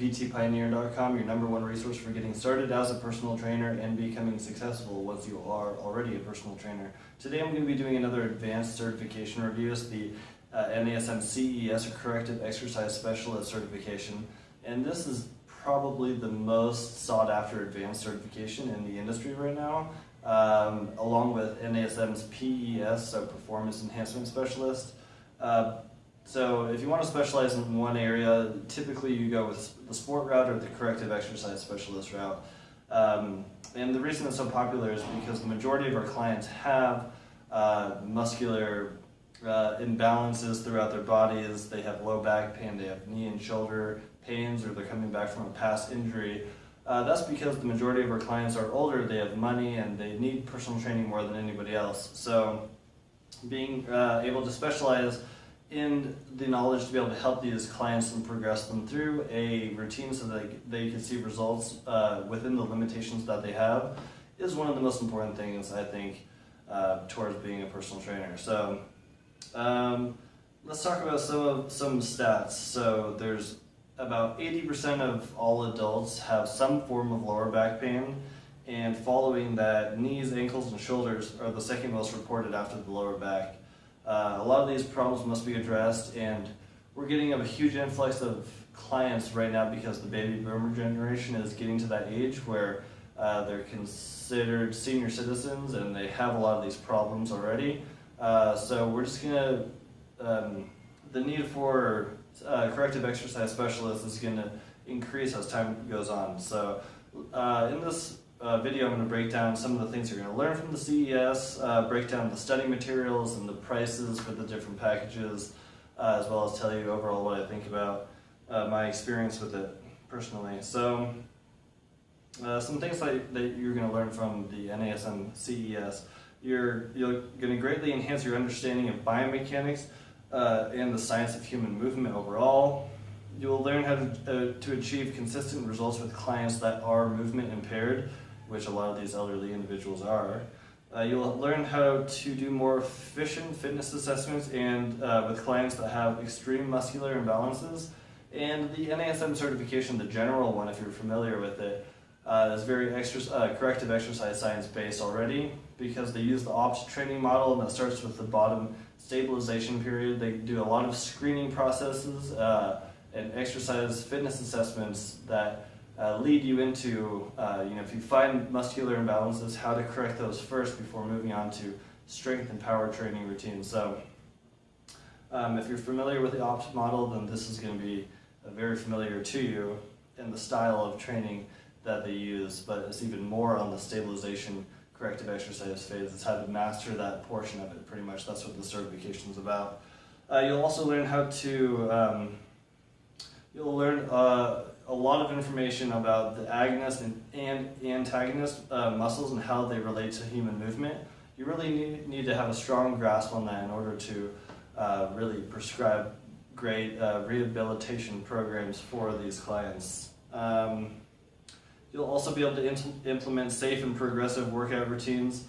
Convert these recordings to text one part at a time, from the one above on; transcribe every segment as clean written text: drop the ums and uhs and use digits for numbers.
PTPioneer.com, your #1 resource for getting started as a personal trainer and becoming successful once you are already a personal trainer. Today I'm going to be doing another advanced certification review. It's the NASM CES, or Corrective Exercise Specialist certification, and this is probably the most sought after advanced certification in the industry right now, along with NASM's PES, so Performance Enhancement Specialist. So if you want to specialize in one area, typically you go with the sport route or the corrective exercise specialist route. And the reason it's so popular is because the majority of our clients have muscular imbalances throughout their bodies. They have low back pain, they have knee and shoulder pains, or they're coming back from a past injury. That's because the majority of our clients are older, they have money, and they need personal training more than anybody else. So being able to specialize in the knowledge to be able to help these clients and progress them through a routine so that they can see results within the limitations that they have is one of the most important things, I think, towards being a personal trainer. So let's talk about some stats. So there's about 80% of all adults have some form of lower back pain, and following that, knees, ankles, and shoulders are the second most reported after the lower back. A lot of these problems must be addressed, and we're getting a huge influx of clients right now because the baby boomer generation is getting to that age where they're considered senior citizens and they have a lot of these problems already. So we're just going to, the need for corrective exercise specialists is going to increase as time goes on. So in this video, I'm going to break down some of the things you're going to learn from the CES, break down the study materials and the prices for the different packages, as well as tell you overall what I think about my experience with it personally. So some things that you're going to learn from the NASM CES. You're going to greatly enhance your understanding of biomechanics and the science of human movement overall. You will learn how to achieve consistent results with clients that are movement impaired, which a lot of these elderly individuals are. You'll learn how to do more efficient fitness assessments and with clients that have extreme muscular imbalances. And the NASM certification, the general one, if you're familiar with it, is very corrective exercise science based already, because they use the OPS training model, and that starts with the bottom stabilization period. They do a lot of screening processes and exercise fitness assessments that lead you into, if you find muscular imbalances, how to correct those first before moving on to strength and power training routines. So if you're familiar with the OPS model, then this is going to be very familiar to you in the style of training that they use, but it's even more on the stabilization corrective exercise phase. It's how to master that portion of it, pretty much. That's what the certification is about. You'll also learn how to, you'll learn a lot of information about the agonist and antagonist muscles and how they relate to human movement. You really need to have a strong grasp on that in order to really prescribe great rehabilitation programs for these clients. You'll also be able to implement safe and progressive workout routines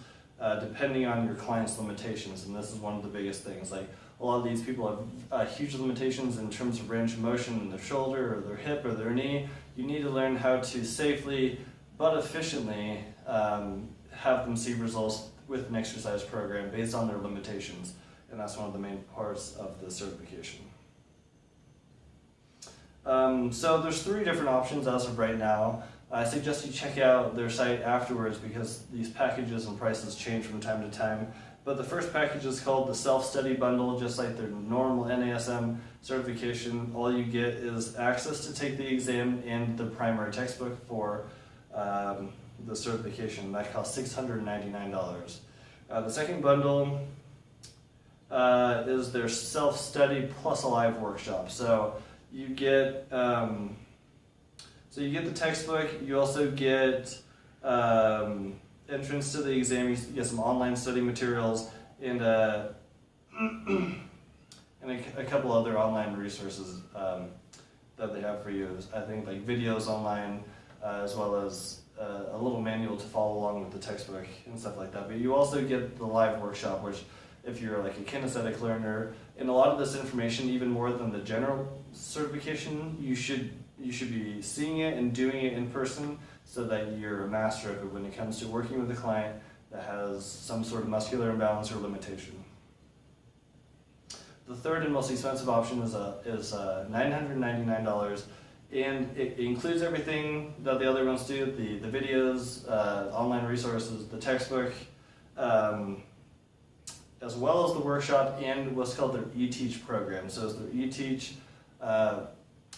depending on your client's limitations, and this is one of the biggest things. Like, a lot of these people have huge limitations in terms of range of motion in their shoulder or their hip or their knee. You need to learn how to safely but efficiently have them see results with an exercise program based on their limitations, and that's one of the main parts of the certification. So there's 3 different options as of right now. I suggest you check out their site afterwards because these packages and prices change from time to time. But the first package is called the Self-Study Bundle, just like their normal NASM certification. All you get is access to take the exam and the primary textbook for the certification. That costs $699. The second bundle is their self-study plus a live workshop. So you get the textbook. You also get entrance to the exam. You get some online study materials and a couple other online resources that they have for you. I think like videos online, as well as a little manual to follow along with the textbook and stuff like that. But you also get the live workshop, which if you're like a kinesthetic learner, and a lot of this information, even more than the general certification, you should be seeing it and doing it in person so that you're a master of it when it comes to working with a client that has some sort of muscular imbalance or limitation. The third and most expensive option is $999, and it includes everything that the other ones do, the videos, online resources, the textbook, as well as the workshop and what's called their eTeach program. So it's their eTeach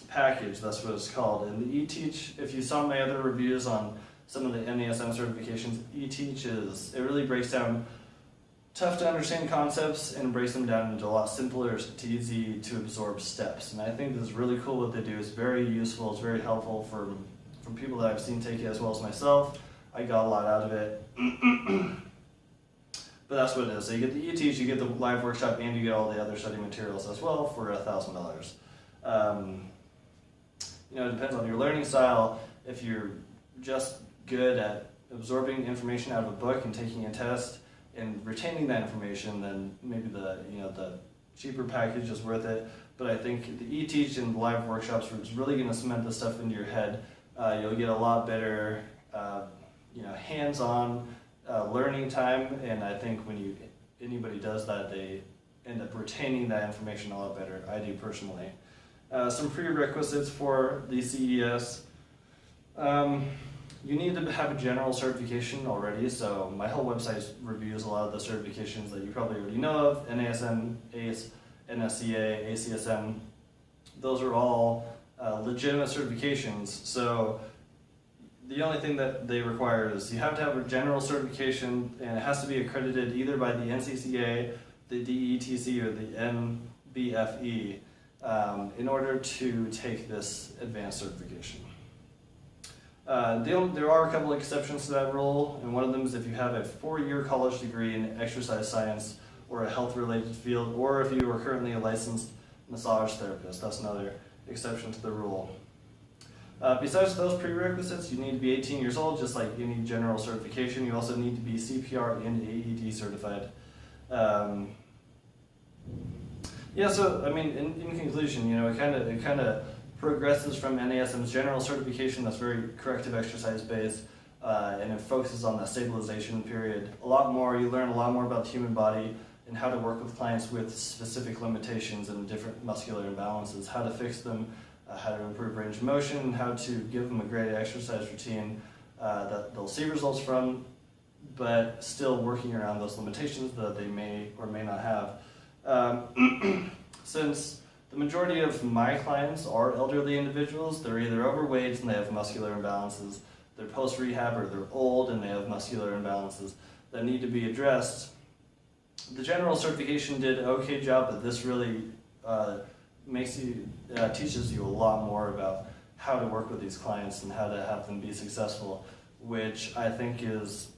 package, that's what it's called. And the eTeach, if you saw my other reviews on some of the NASM certifications, eTeach it really breaks down tough to understand concepts and breaks them down into a lot simpler to easy to absorb steps. And I think this is really cool what they do. It's very useful, it's very helpful for people that I've seen take it as well as myself. I got a lot out of it. But that's what it is. So you get the eTeach, you get the live workshop, and you get all the other study materials as well for $1,000. You know, it depends on your learning style. If you're just good at absorbing information out of a book and taking a test and retaining that information, then maybe the cheaper package is worth it. But I think the eTeach and the live workshops is really going to cement this stuff into your head. You'll get a lot better, hands-on learning time, and I think when anybody does that, they end up retaining that information a lot better. I do personally. Some prerequisites for the CES. You need to have a general certification already, so my whole website reviews a lot of the certifications that you probably already know of: NASM, ACE, NSCA, ACSM. Those are all legitimate certifications, so the only thing that they require is you have to have a general certification, and it has to be accredited either by the NCCA, the DETC, or the NBFE in order to take this advanced certification. There are a couple of exceptions to that rule, and one of them is if you have a 4-year college degree in exercise science or a health-related field, or if you are currently a licensed massage therapist. That's another exception to the rule. Besides those prerequisites, you need to be 18 years old, just like any general certification. You also need to be CPR and AED certified. Yeah, so I mean, in conclusion, it kind of progresses from NASM's general certification that's very corrective exercise based, and it focuses on that stabilization period a lot more. You learn a lot more about the human body and how to work with clients with specific limitations and different muscular imbalances, how to fix them, how to improve range of motion, how to give them a great exercise routine that they'll see results from, but still working around those limitations that they may or may not have. Since the majority of my clients are elderly individuals, they're either overweight and they have muscular imbalances, they're post-rehab, or they're old and they have muscular imbalances that need to be addressed. The general certification did an okay job, but this really teaches you a lot more about how to work with these clients and how to have them be successful, which I think is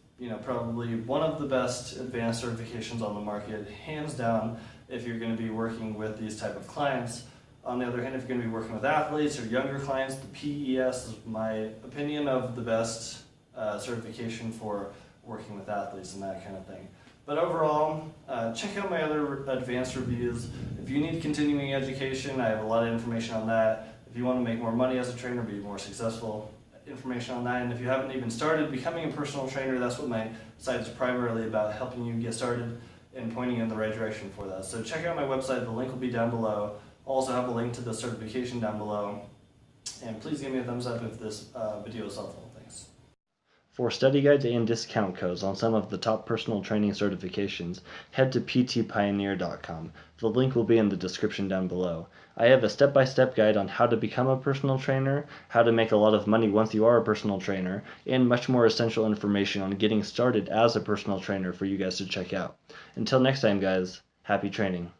probably one of the best advanced certifications on the market, hands down, if you're going to be working with these type of clients. On the other hand, if you're going to be working with athletes or younger clients, the PES is my opinion of the best certification for working with athletes and that kind of thing. But overall, check out my other advanced reviews. If you need continuing education, I have a lot of information on that. If you want to make more money as a trainer, be more successful, information on that. And if you haven't even started becoming a personal trainer, that's what my site is primarily about, helping you get started and pointing in the right direction for that. So check out my website, the link will be down below. I'll also have a link to the certification down below. And please give me a thumbs up if this video is helpful. Thanks. For study guides and discount codes on some of the top personal training certifications, head to ptpioneer.com. The link will be in the description down below. I have a step-by-step guide on how to become a personal trainer, how to make a lot of money once you are a personal trainer, and much more essential information on getting started as a personal trainer for you guys to check out. Until next time, guys, happy training.